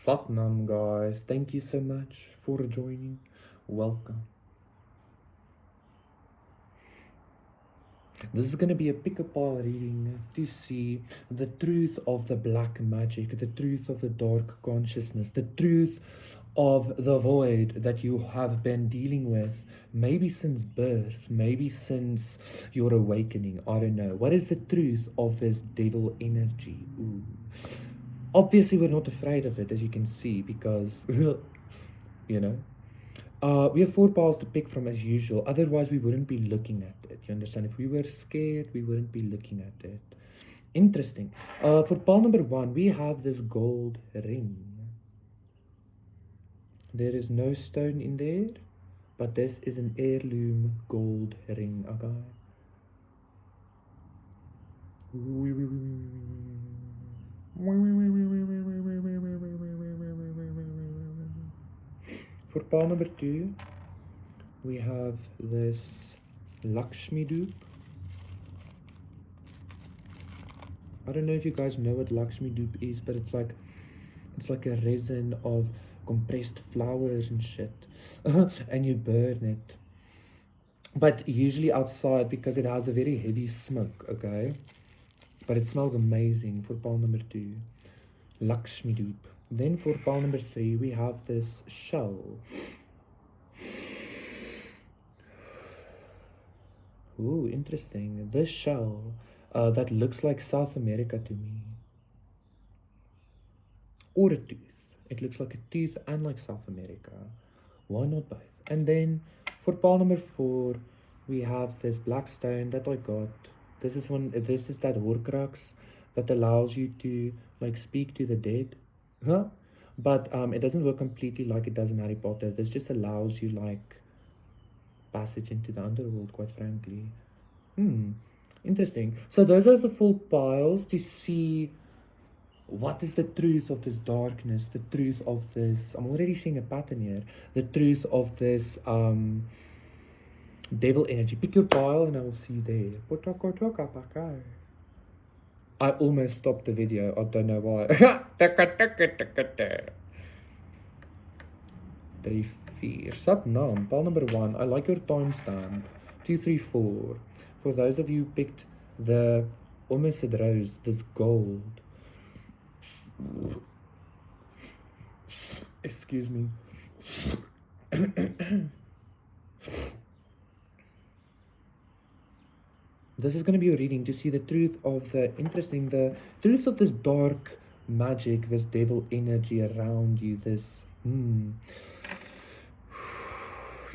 Satnam, guys. Thank you so much for joining. Welcome. This is going to be a pick-a-pile reading to see the truth of the black magic, the truth of the dark consciousness, the truth of the void that you have been dealing with, maybe since birth, maybe since your awakening. I don't know. What is the truth of this devil energy? Ooh. Obviously, we're not afraid of it, as you can see, because, you know, we have 4 piles to pick from as usual. Otherwise, we wouldn't be looking at it. You understand? If we were scared, we wouldn't be looking at it. Interesting. For pile number 1, we have this gold ring. There is no stone in there, but this is an heirloom gold ring. Okay. For pile number 2, we have this Lakshmi dupe. I don't know if you guys know what Lakshmi dupe is, but it's like a resin of compressed flowers and shit. And you burn it. But usually outside because it has a very heavy smoke, okay? But it smells amazing for pile number 2. Lakshmi dupe. Then for pile number 3, we have this shell. Ooh, interesting. This shell that looks like South America to me. Or a tooth. It looks like a tooth and like South America. Why not both? And then for pile number 4, we have this black stone that I got. This is that Horcrux that allows you to like speak to the dead. Huh? But it doesn't work completely like it does in Harry Potter. This just allows you like passage into the underworld, quite frankly. Interesting. So those are the 4 piles to see what is the truth of this darkness, the truth of this, I'm already seeing a pattern here, the truth of this devil energy. Pick your pile and I will see you there. I almost stopped the video. I don't know why. 3, 4. Satnam. Pile number 1. I like your timestamp. 2, 3, 4. For those of you who picked the almost a rose, this gold. Excuse me. This is going to be a reading to see the truth of the truth of this dark magic, this devil energy around you, this, You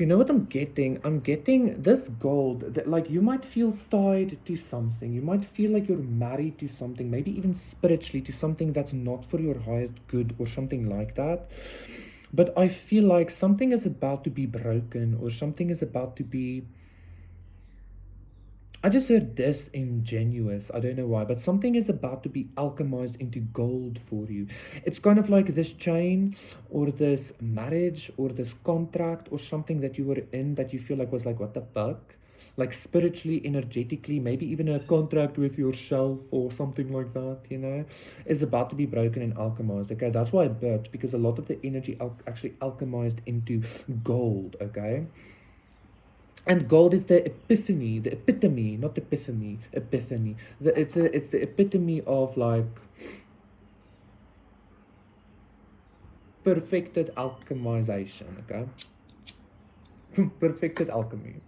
know what I'm getting? I'm getting this gold, that like you might feel tied to something. You might feel like you're married to something, maybe even spiritually to something that's not for your highest good or something like that. But I feel like something is about to be broken or something is about to be, I just heard disingenuous. I don't know why, but something is about to be alchemized into gold for you. It's kind of like this chain or this marriage or this contract or something that you were in that you feel like was like, what the fuck? Like spiritually, energetically, maybe even a contract with yourself or something like that, you know, is about to be broken and alchemized. Okay, that's why I burped, because a lot of the energy actually alchemized into gold, okay? And gold is the epiphany, the epitome, not epiphany, epiphany. It's the epitome of like perfected alchemization, okay? Perfected alchemy.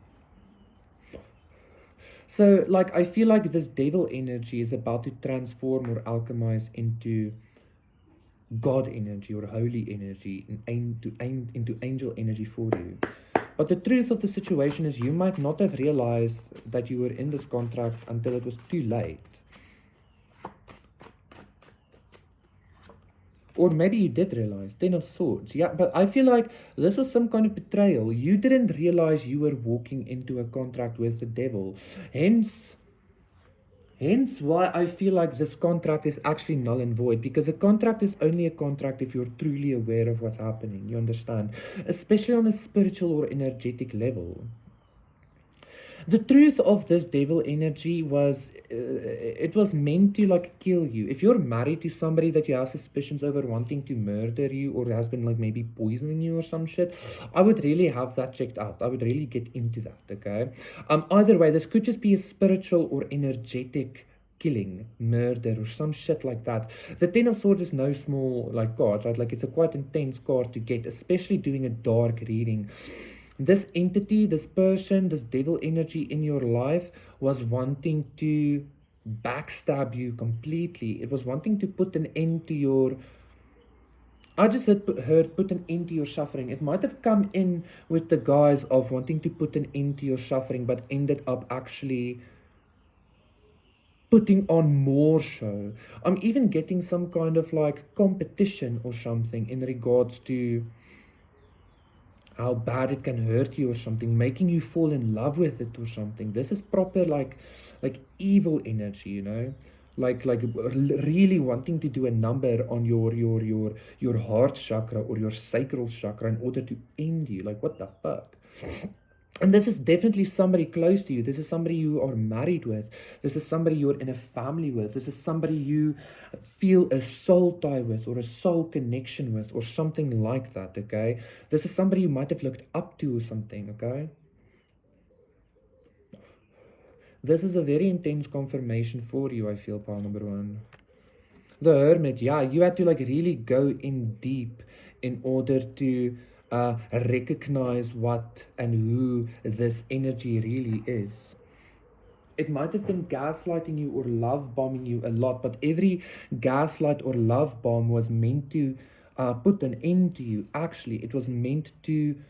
So like I feel like this devil energy is about to transform or alchemize into God energy or holy energy and into angel energy for you. But the truth of the situation is you might not have realized that you were in this contract until it was too late. Or maybe you did realize. 10 of Swords. Yeah, but I feel like this was some kind of betrayal. You didn't realize you were walking into a contract with the devil. Hence why I feel like this contract is actually null and void, because a contract is only a contract if you're truly aware of what's happening, you understand? Especially on a spiritual or energetic level. The truth of this devil energy was it was meant to like kill you. If you're married to somebody that you have suspicions over wanting to murder you or has been like maybe poisoning you or some shit, I would really have that checked out. I would really get into that, okay? Either way, this could just be a spiritual or energetic killing, murder, or some shit like that. The Ten of Swords is no small like card, right? Like it's a quite intense card to get, especially doing a dark reading. This entity, this person, this devil energy in your life was wanting to backstab you completely. It was wanting to put an end to your. I just heard put an end to your suffering. It might have come in with the guise of wanting to put an end to your suffering, but ended up actually putting on more show. I'm even getting some kind of like competition or something in regards to how bad it can hurt you or something, making you fall in love with it or something. This is proper like evil energy, you know, like really wanting to do a number on your heart chakra or your sacral chakra in order to end you. Like what the fuck? And this is definitely somebody close to you. This is somebody you are married with. This is somebody you're in a family with. This is somebody you feel a soul tie with or a soul connection with or something like that, okay? This is somebody you might have looked up to or something, okay? This is a very intense confirmation for you, I feel, pile number one. The Hermit, yeah, you had to like really go in deep in order to recognize what and who this energy really is. It might have been gaslighting you or love bombing you a lot, but every gaslight or love bomb was meant to put an end to you. Actually, it was meant to.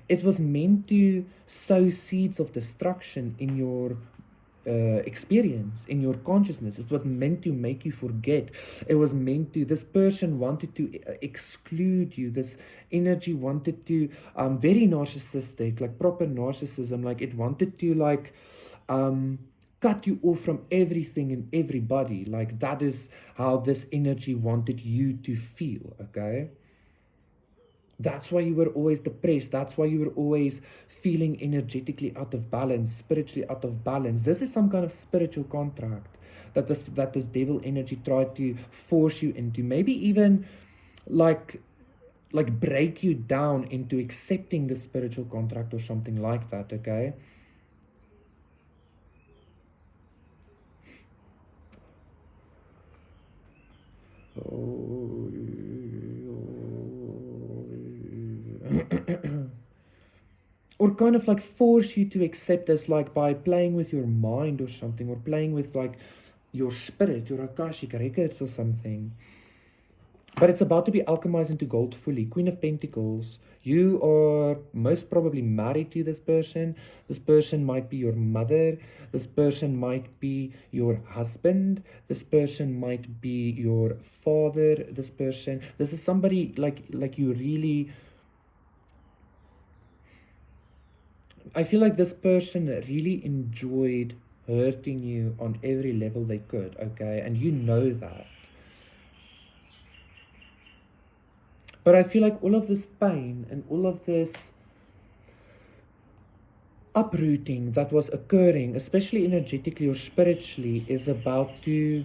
It was meant to sow seeds of destruction in your experience, in your consciousness. It was meant to make you forget. It was meant to, this person wanted to exclude you. This energy wanted to, very narcissistic, like proper narcissism. Like it wanted to like, cut you off from everything and everybody. Like that is how this energy wanted you to feel, okay? That's why you were always depressed. That's why you were always feeling energetically out of balance, spiritually out of balance. This is some kind of spiritual contract that this devil energy tried to force you into. Maybe even like break you down into accepting the spiritual contract or something like that, okay? Or kind of like force you to accept this, like by playing with your mind or something, or playing with like your spirit, your Akashic records or something. But it's about to be alchemized into gold fully. Queen of Pentacles. You are most probably married to this person. This person might be your mother. This person might be your husband. This person might be your father. This is somebody like you really. I feel like this person really enjoyed hurting you on every level they could, okay? And you know that. But I feel like all of this pain and all of this uprooting that was occurring, especially energetically or spiritually, is about to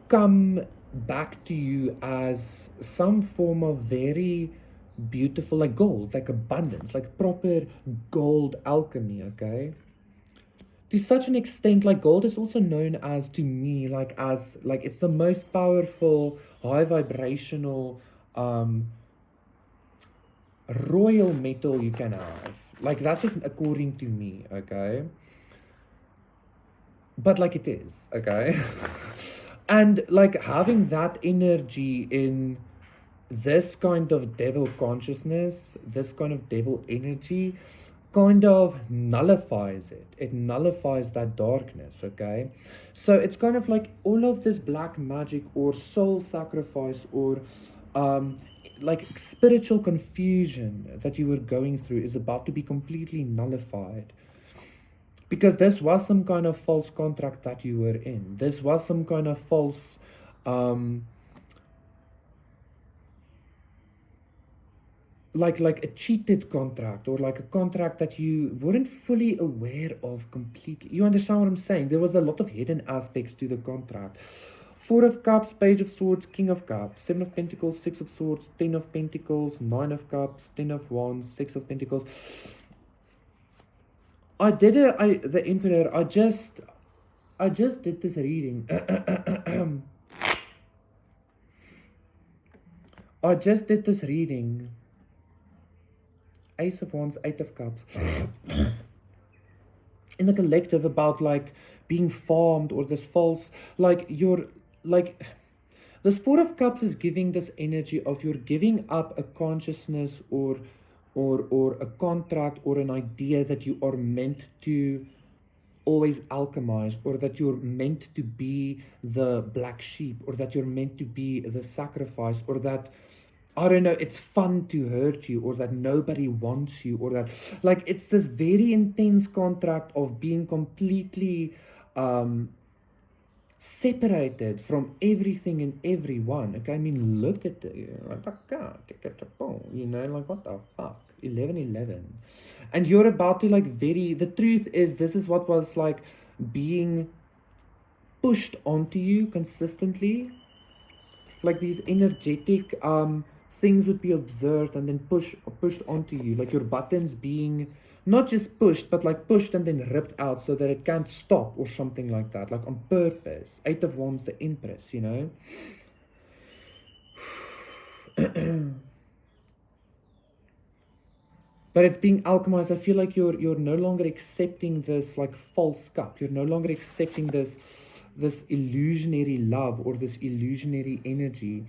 come back to you as some form of very beautiful, like gold, like abundance, like proper gold alchemy, okay? To such an extent, like gold is also known as, to me, like as like it's the most powerful high vibrational royal metal you can have. Like that's just according to me, okay? But like it is, okay? And like having that energy in this kind of devil consciousness, this kind of devil energy, kind of nullifies it. It nullifies that darkness, okay? So it's kind of like all of this black magic or soul sacrifice or like spiritual confusion that you were going through is about to be completely nullified. Because this was some kind of false contract that you were in. This was some kind of false like a cheated contract, or like a contract that you weren't fully aware of completely. You understand what I'm saying? There was a lot of hidden aspects to the contract. Four of Cups, Page of Swords, King of Cups, Seven of Pentacles, Six of Swords, Ten of Pentacles, Nine of Cups, Ten of Wands, Six of Pentacles. The Emperor, I just did this reading. I just did this reading. Ace of Wands, Eight of Cups. In the collective, about like being farmed, or this false, like you're like, this Four of Cups is giving this energy of you're giving up a consciousness, or a contract, or an idea that you are meant to always alchemize, or that you're meant to be the black sheep, or that you're meant to be the sacrifice, or that, I don't know, it's fun to hurt you, or that nobody wants you, or that, like, it's this very intense contract of being completely separated from everything and everyone. Okay, I mean, look at it, you know, like, what the fuck, 11-11. And you're about to, like, the truth is, this is what was, like, being pushed onto you consistently. Like, these energetic things would be observed and then pushed onto you, like your buttons being not just pushed, but like pushed and then ripped out so that it can't stop, or something like that, like on purpose. Eight of Wands, the Empress, you know. But it's being alchemized. I feel like you're no longer accepting this like false cup. You're no longer accepting this illusionary love, or this illusionary energy.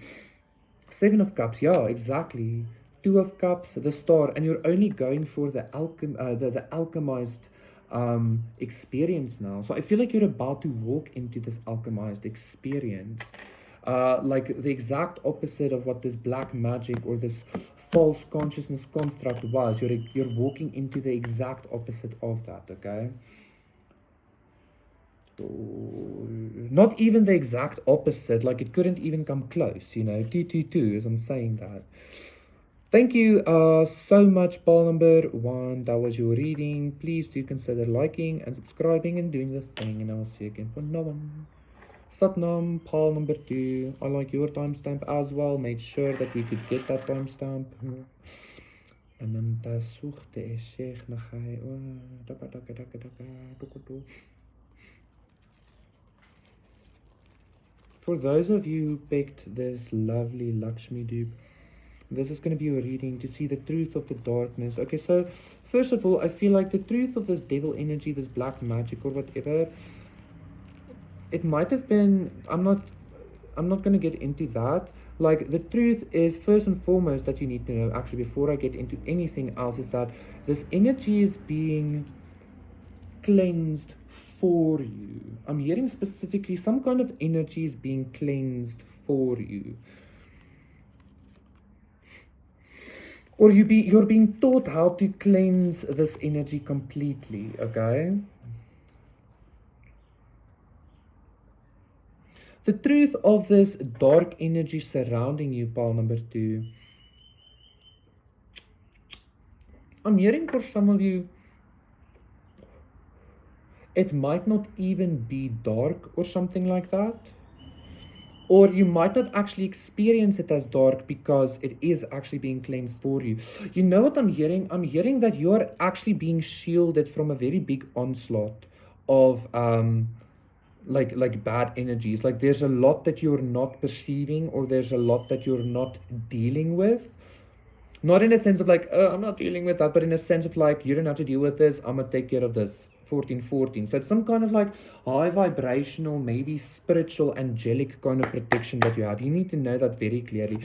Seven of Cups, yeah, exactly. Two of Cups, the Star, and you're only going for the alchemized experience now. So I feel like you're about to walk into this alchemized experience. Like the exact opposite of what this black magic or this false consciousness construct was. You're walking into the exact opposite of that, okay? Not even the exact opposite, like it couldn't even come close, you know. 222 as I'm saying that. Thank you so much, Paul number 1. That was your reading. Please do consider liking and subscribing and doing the thing, and I will see you again for another one. Satnam, Paul number 2. I like your timestamp as well. Made sure that we could get that timestamp. And then for those of you who picked this lovely Lakshmi dupe, this is going to be a reading to see the truth of the darkness. Okay, so first of all, I feel like the truth of this devil energy, this black magic or whatever, it might have been, I'm not going to get into that. Like, the truth is, first and foremost, that you need to know, actually, before I get into anything else, is that this energy is being cleansed for you. I'm hearing specifically some kind of energy is being cleansed for you. Or you're being taught how to cleanse this energy completely, okay? The truth of this dark energy surrounding you, pile number 2. I'm hearing for some of you, it might not even be dark or something like that. Or you might not actually experience it as dark because it is actually being cleansed for you. You know what I'm hearing? I'm hearing that you're actually being shielded from a very big onslaught of like bad energies. Like, there's a lot that you're not perceiving, or there's a lot that you're not dealing with. Not in a sense of like, I'm not dealing with that, but in a sense of like, you don't have to deal with this, I'm gonna take care of this. 1414. So it's some kind of like high vibrational, maybe spiritual, angelic kind of protection that you have. You need to know that very clearly.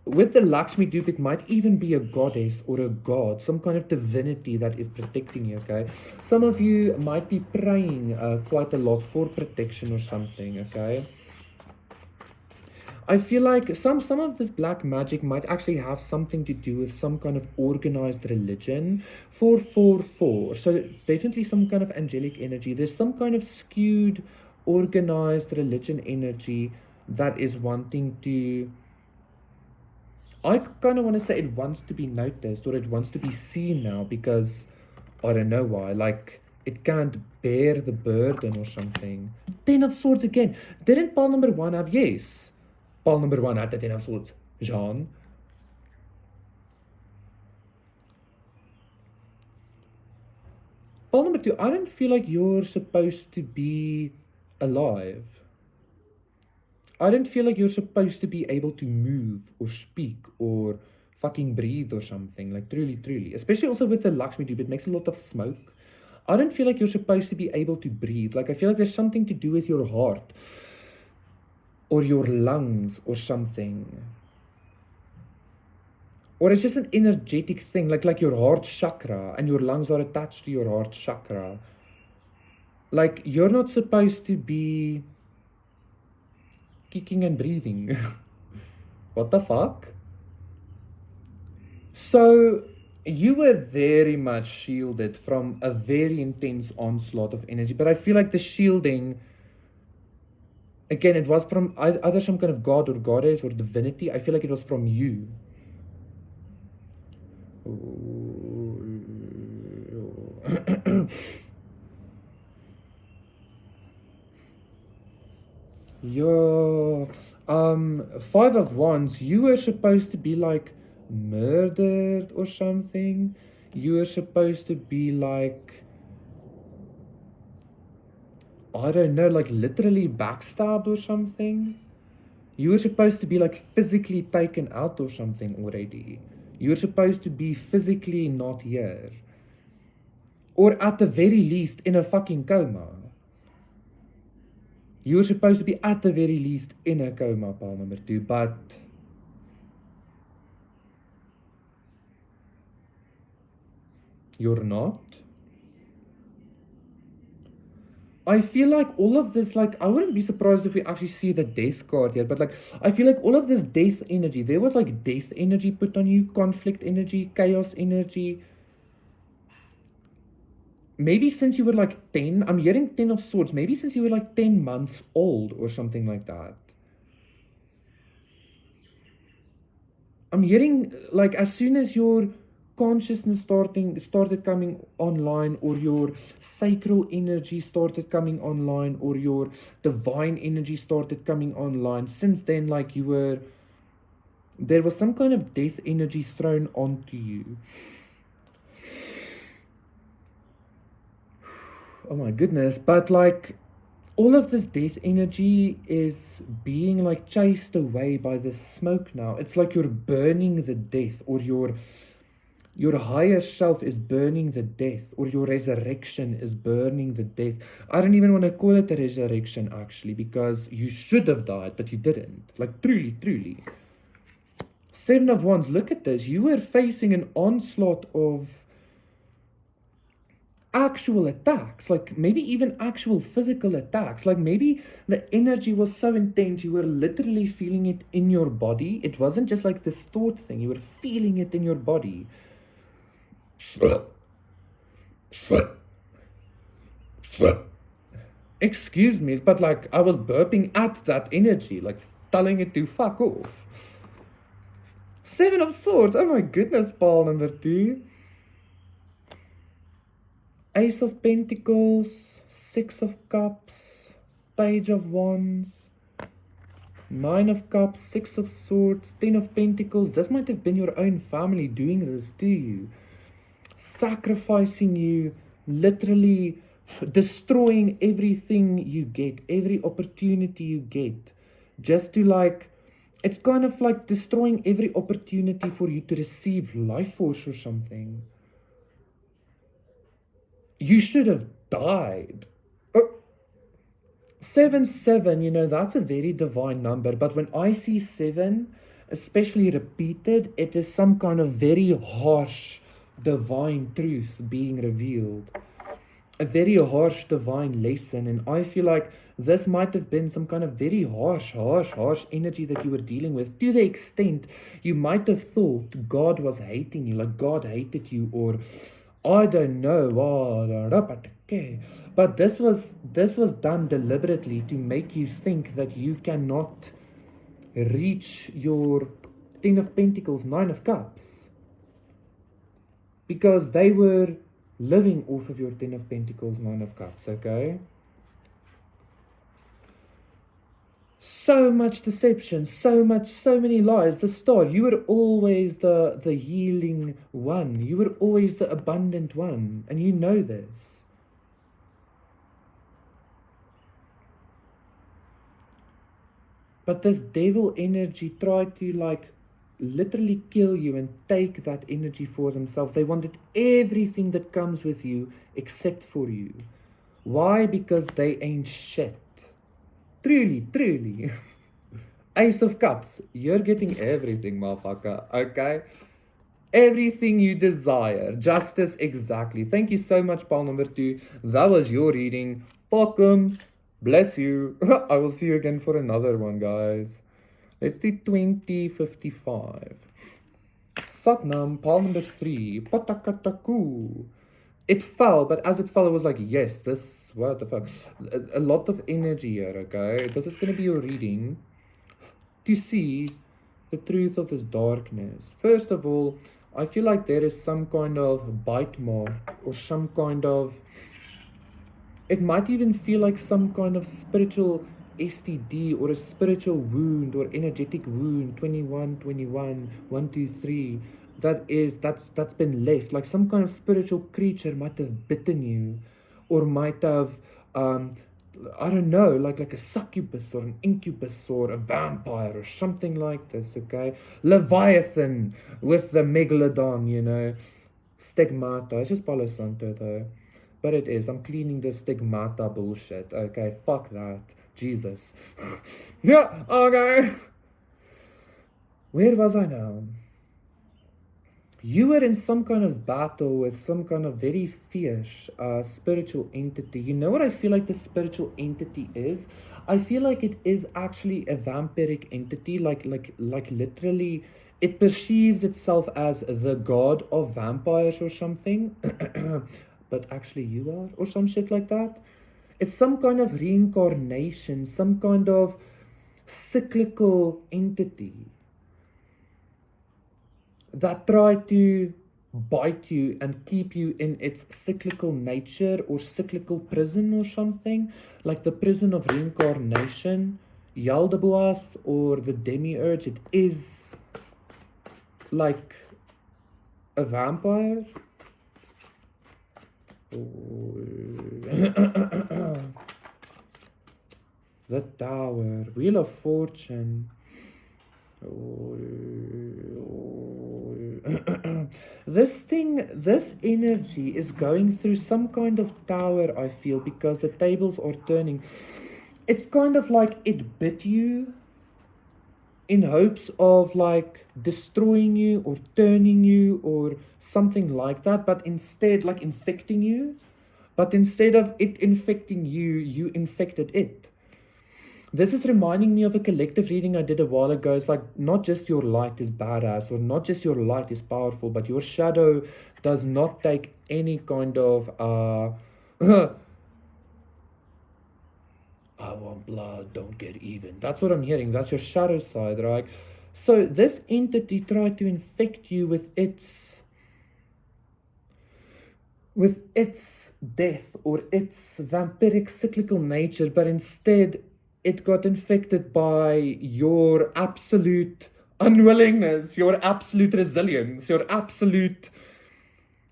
With the Lakshmi dupe, it might even be a goddess or a god, some kind of divinity that is protecting you, okay? Some of you might be praying quite a lot for protection or something, okay? I feel like some of this black magic might actually have something to do with some kind of organized religion. 444. So definitely some kind of angelic energy. There's some kind of skewed, organized religion energy that is wanting to I kind of want to say it wants to be noticed or it wants to be seen now because I don't know why. Like, it can't bear the burden or something. 10 of Swords again. Didn't pile number 1 have? Yes. Pile number 1 had the 10 of Swords. Jean. Pile number 2. I don't feel like you're supposed to be alive. I don't feel like you're supposed to be able to move or speak or fucking breathe or something. Like, truly. Especially also with the Lakshmi dude, it makes a lot of smoke. I don't feel like you're supposed to be able to breathe. Like, I feel like there's something to do with your heart or your lungs or something. Or it's just an energetic thing, like your heart chakra and your lungs are attached to your heart chakra. Like, you're not supposed to be kicking and breathing. What the fuck? So, you were very much shielded from a very intense onslaught of energy, but I feel like the shielding, again, it was from either some kind of god or goddess or divinity. I feel like it was from you. Yo, 5 of Wands, you were supposed to be like murdered or something. You were supposed to be like, I don't know, like literally backstabbed or something. You were supposed to be like physically taken out or something already. You were supposed to be physically not here. Or at the very least in a fucking coma. You were supposed to be at the very least in a coma, pile number 2, but you're not. I feel like all of this, like, I wouldn't be surprised if we actually see the death card here, but like, I feel like all of this death energy, there was like death energy put on you, conflict energy, chaos energy. Maybe since you were like 10, I'm hearing 10 of Swords, maybe since you were like 10 months old or something like that. I'm hearing like as soon as your consciousness started coming online, or your sacral energy started coming online, or your divine energy started coming online, since then, like, there was some kind of death energy thrown onto you. Oh my goodness, but like all of this death energy is being like chased away by the smoke now. It's like you're burning the death, or your higher self is burning the death, or your resurrection is burning the death. I don't even want to call it a resurrection actually, because you should have died, but you didn't. Like, truly. 7 of Wands, look at this. You were facing an onslaught of actual attacks, like maybe even actual physical attacks. Like, maybe the energy was so intense you were literally feeling it in your body. It wasn't just like this thought thing, you were feeling it in your body. Excuse me, but like I was burping at that energy, like telling it to fuck off. 7 of Swords, oh my goodness, pile number 2. Ace of Pentacles, 6 of Cups, Page of Wands, 9 of Cups, 6 of Swords, 10 of Pentacles. This might have been your own family doing this to you. Sacrificing you, literally destroying everything you get, every opportunity you get. Just to like, it's kind of like destroying every opportunity for you to receive life force or something. You should have died. 7, you know, that's a very divine number. But when I see 7, especially repeated, it is some kind of very harsh divine truth being revealed. A very harsh divine lesson. And I feel like this might have been some kind of very harsh energy that you were dealing with, to the extent you might have thought God was hating you, like God hated you, or I don't know, but this was done deliberately to make you think that you cannot reach your Ten of Pentacles, Nine of Cups. Because they were living off of your Ten of Pentacles, Nine of Cups, okay? So much deception, so many lies. The Star, you were always the healing one. You were always the abundant one. And you know this. But this devil energy tried to like literally kill you and take that energy for themselves. They wanted everything that comes with you except for you. Why? Because they ain't shit. Truly. Ace of Cups. You're getting everything, motherfucker. Okay? Everything you desire. Justice, exactly. Thank you so much, pal number 2. That was your reading. Fuck 'em. Bless you. I will see you again for another one, guys. Let's do 2055. Satnam, pal number 3. Patakataku. It fell, but as it fell, it was like, yes, this, what the fuck. A lot of energy here, okay? This is going to be your reading to see the truth of this darkness. First of all, I feel like there is some kind of bite mark or some kind of, it might even feel like some kind of spiritual STD or a spiritual wound or energetic wound, 21, 1, 2, 3. That's been left, like some kind of spiritual creature might have bitten you, or might have I don't know, like a succubus or an incubus or a vampire or something like this, okay? Leviathan with the megalodon, you know. Stigmata, it's just Palo Santo though, but it is. I'm cleaning the stigmata bullshit, okay? Fuck that, Jesus. Yeah, okay. Where was I now? You were in some kind of battle with some kind of very fierce spiritual entity. You know what I feel like the spiritual entity is? I feel like it is actually a vampiric entity, like literally it perceives itself as the god of vampires or something. But actually you are, or some shit like that. It's some kind of reincarnation, some kind of cyclical entity that try to bite you and keep you in its cyclical nature or cyclical prison or something, like the prison of reincarnation, Yaldabaoth, or the demiurge. It is like a vampire. The Tower, Wheel of Fortune. This energy is going through some kind of tower, I feel, because the tables are turning. It's kind of like it bit you in hopes of like destroying you or turning you or something like that, but instead like infecting you. But instead of it infecting you, you infected it. This is reminding me of a collective reading I did a while ago. It's like, not just your light is badass, or not just your light is powerful, but your shadow does not take any kind of, I want blood, don't get even. That's what I'm hearing. That's your shadow side, right? So this entity tried to infect you with its death or its vampiric cyclical nature, but instead it got infected by your absolute unwillingness, your absolute resilience, your absolute...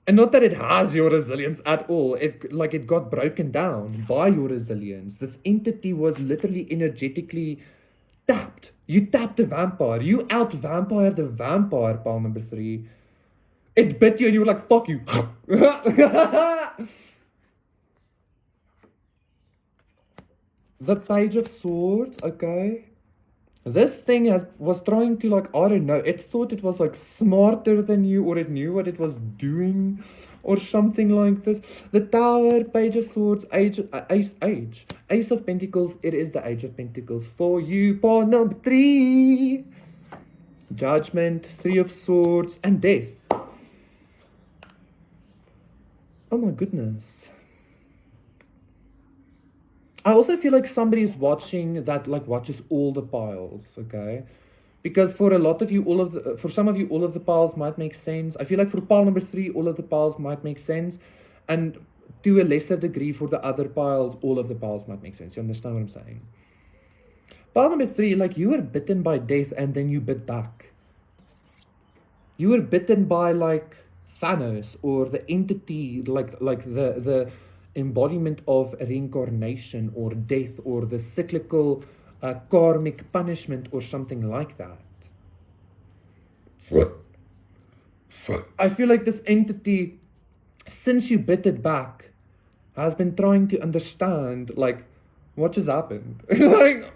And not that it has your resilience at all. It got broken down by your resilience. This entity was literally energetically tapped. You tapped a vampire. You out-vampired a vampire, pal number 3. It bit you and you were like, fuck you. The Page of Swords, okay? This thing was trying to, like, I don't know, it thought it was, like, smarter than you, or it knew what it was doing, or something like this. The Tower, Page of Swords, Ace of Pentacles. It is the Age of Pentacles for you, pawn number 3. Judgment, 3 of Swords, and Death. Oh my goodness. I also feel like somebody is watching that, like, watches all the piles, okay? Because for a lot of you, for some of you, all of the piles might make sense. I feel like for pile number 3, all of the piles might make sense. And to a lesser degree for the other piles, all of the piles might make sense. You understand what I'm saying? Pile number 3, like you were bitten by death and then you bit back. You were bitten by like Thanos or the entity, like the embodiment of reincarnation or death or the cyclical karmic punishment or something like that. I feel like this entity, since you bit it back, has been trying to understand like what just happened. like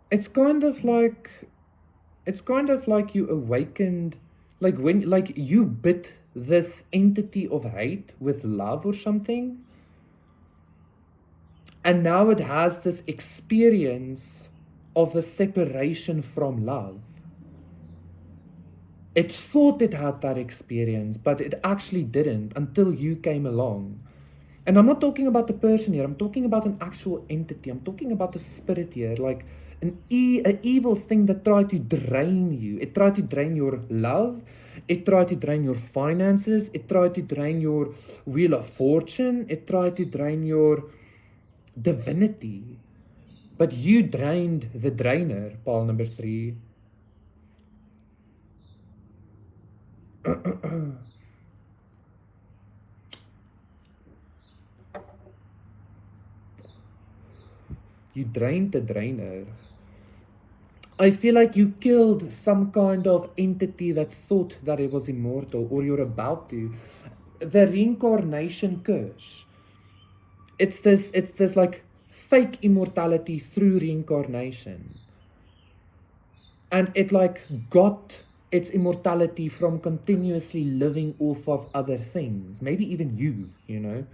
it's kind of like you awakened, like when like you bit this entity of hate with love or something, and now it has this experience of the separation from love. It thought it had that experience, but it actually didn't until you came along. And I'm not talking about the person here, I'm talking about an actual entity. I'm talking about a spirit here, like an evil thing that tried to drain you. It tried to drain your love. It tried to drain your finances. It tried to drain your wheel of fortune. It tried to drain your divinity. But you drained the drainer, pile number 3. You drained the drainer. I feel like you killed some kind of entity that thought that it was immortal, or you're about to. The reincarnation curse. It's this like fake immortality through reincarnation. And it like got its immortality from continuously living off of other things. Maybe even you know.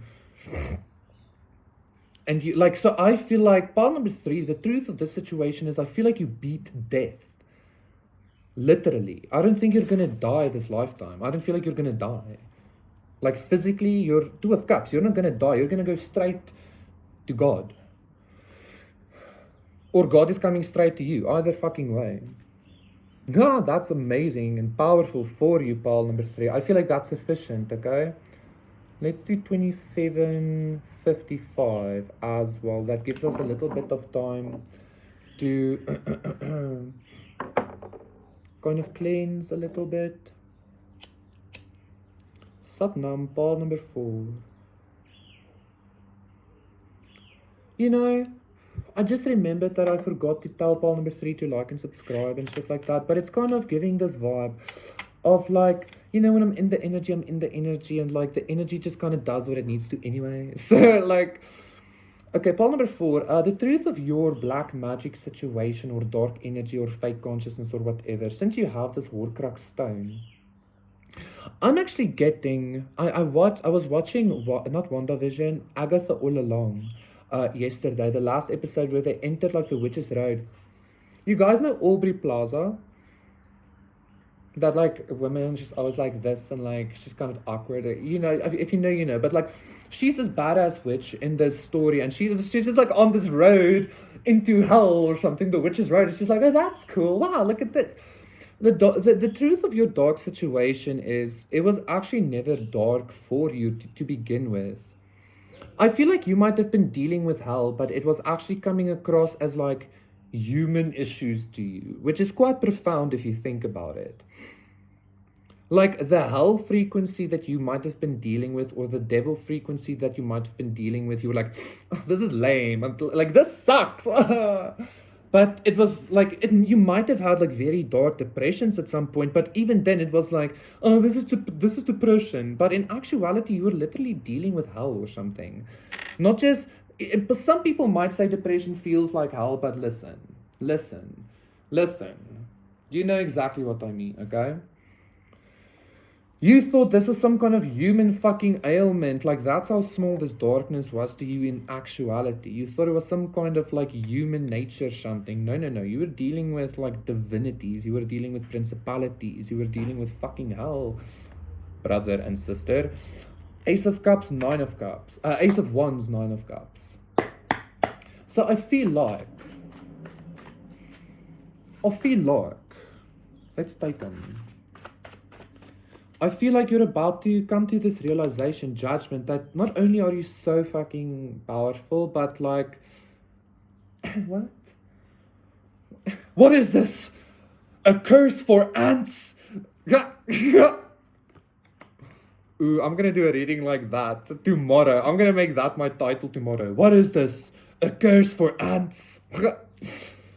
And you like, so I feel like pile number 3, the truth of this situation is I feel like you beat death. Literally. I don't think you're gonna die this lifetime. I don't feel like you're gonna die. Like physically, you're 2 of cups. You're not gonna die. You're gonna go straight to God. Or God is coming straight to you. Either fucking way. God, that's amazing and powerful for you, pile number 3. I feel like that's sufficient, okay? Let's do 27:55 as well. That gives us a little bit of time to kind of cleanse a little bit. Satnam, pile number 4. You know, I just remembered that I forgot to tell pile number 3 to like and subscribe and shit like that. But it's kind of giving this vibe of like, you know, when I'm in the energy, and like the energy just kind of does what it needs to anyway. So like, okay, pile number 4, the truth of your black magic situation or dark energy or fake consciousness or whatever, since you have this Horcrux stone, I'm actually getting, I was watching, not WandaVision, Agatha all along, yesterday, the last episode where they entered like the Witch's Road. You guys know Aubrey Plaza? That like women, she's always like this and like she's kind of awkward, you know, if you know, you know, but like she's this badass witch in this story, and she's just like on this road into hell or something, the Witch's Road, and she's like, oh, that's cool, wow, look at this. The truth of your dark situation is it was actually never dark for you to begin with. I feel like you might have been dealing with hell, but it was actually coming across as like human issues to you, which is quite profound if you think about it. Like the hell frequency that you might have been dealing with, or the devil frequency that you might have been dealing with, you were like, oh, this is lame, like this sucks. But it was like, you might have had like very dark depressions at some point, but even then it was like, oh, this is depression. But in actuality, you were literally dealing with hell or something. Not just, some people might say depression feels like hell, but listen. You know exactly what I mean, okay? You thought this was some kind of human fucking ailment. Like, that's how small this darkness was to you in actuality. You thought it was some kind of like human nature something. No, no, no. You were dealing with like divinities. You were dealing with principalities. You were dealing with fucking hell, brother and sister. Ace of Cups, Nine of Cups. Ace of Wands, Nine of Cups. So I feel like, let's take them. I feel like you're about to come to this realization, judgment, that not only are you so fucking powerful, but like, what? What is this? A curse for ants? Ooh, I'm gonna do a reading like that tomorrow. I'm gonna make that my title tomorrow. What is this? A curse for ants?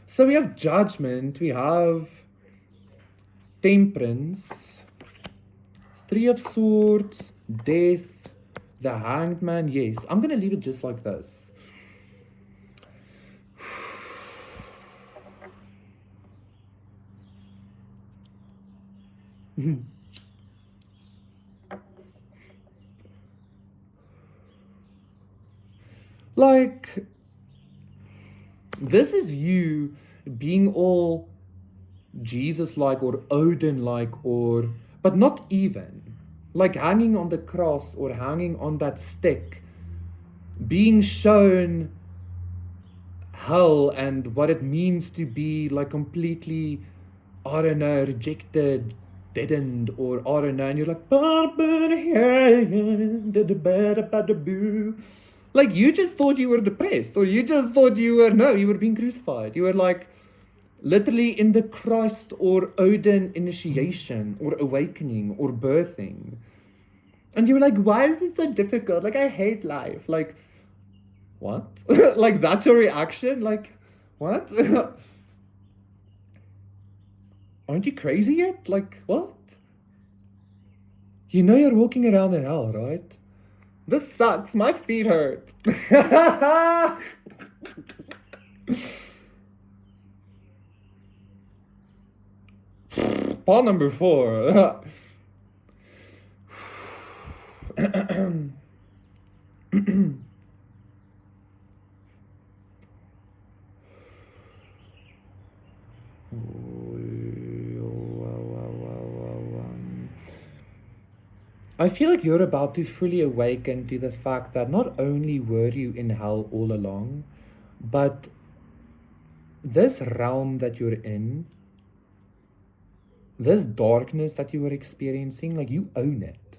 So we have judgment, we have temperance, Three of Swords, Death, the Hanged Man. Yes, I'm gonna leave it just like this. Like, this is you being all Jesus-like or Odin-like, or but not even. Like hanging on the cross or hanging on that stick, being shown hell and what it means to be like completely, I don't know, rejected, deadened, or I don't know, and you're like, like you just thought you were depressed, or you just thought you were being crucified. You were like literally in the Christ or Odin initiation or awakening or birthing. And you were like, why is this so difficult? Like, I hate life. Like, what? Like, that's your reaction? Like, what? Aren't you crazy yet? Like, what? You know you're walking around in hell, right? This sucks. My feet hurt. Paul number 4. I feel like you're about to fully awaken to the fact that not only were you in hell all along, but this realm that you're in, this darkness that you were experiencing, like you own it.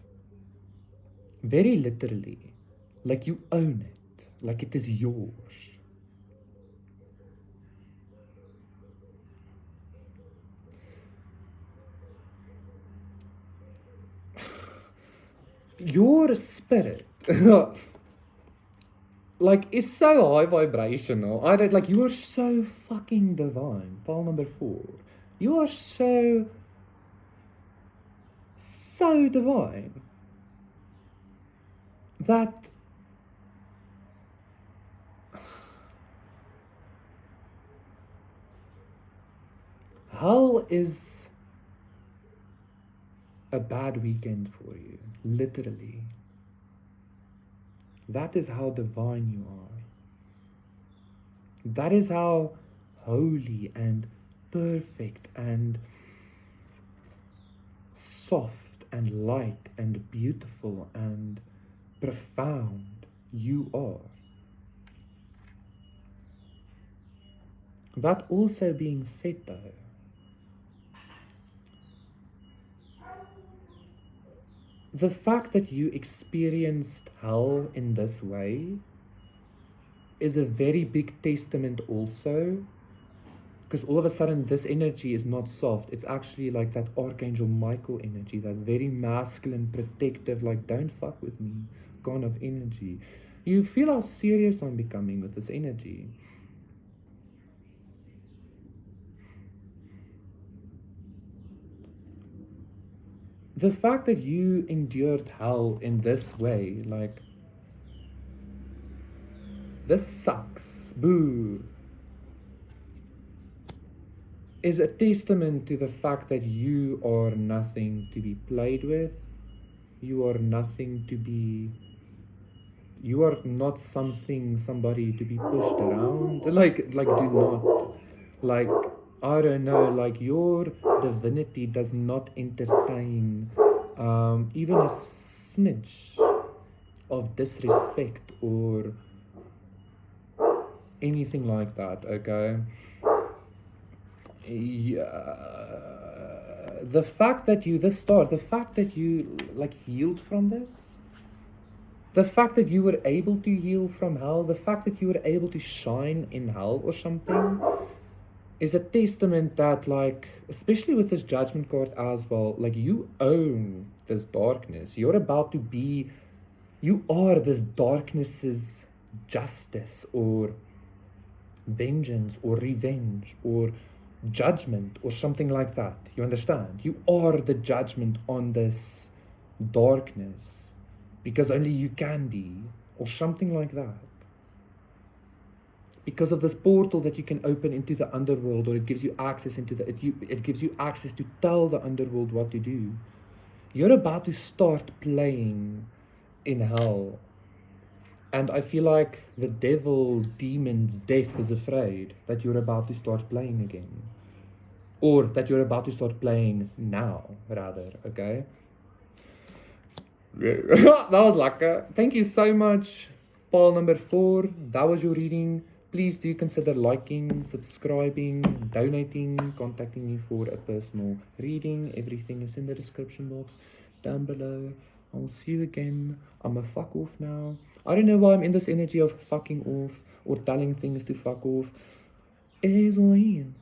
Very literally. Like you own it. Like it is yours. Your spirit like is so high vibrational. I don't like, you are so fucking divine. Pile number 4. You are so divine that hell is a bad weekend for you, literally. That is how divine you are. That is how holy and perfect and soft and light and beautiful and profound you are. That also being said though, the fact that you experienced hell in this way is a very big testament also, because all of a sudden this energy is not soft. It's actually like that Archangel Michael energy, that very masculine, protective, like don't fuck with me kind of energy. You feel how serious I'm becoming with this energy. The fact that you endured hell in this way, like, this sucks, boo, is a testament to the fact that you are nothing to be played with. You are nothing to be. You are not somebody to be pushed around. Like, do not. Like, I don't know, like, your divinity does not entertain even a smidge of disrespect or anything like that, okay? Yeah, the fact that you, the fact that you, like, healed from this, the fact that you were able to heal from hell, the fact that you were able to shine in hell or something, is a testament that, like, especially with this judgment card as well, like, you own this darkness. You're about to be, you are this darkness's justice or vengeance or revenge or judgment or something like that. You understand? You are the judgment on this darkness because only you can be, or something like that. Because of this portal that you can open into the underworld, or it gives you access into it gives you access to tell the underworld what to do. You're about to start playing in hell. And I feel like the devil, demons, death is afraid that you're about to start playing again. Or that you're about to start playing now, rather, okay? That was lekker. Thank you so much, Paul number 4. That was your reading. Please do consider liking, subscribing, donating, contacting me for a personal reading. Everything is in the description box down below. I'll see you again. I'm a fuck off now. I don't know why I'm in this energy of fucking off or telling things to fuck off. It is what it is.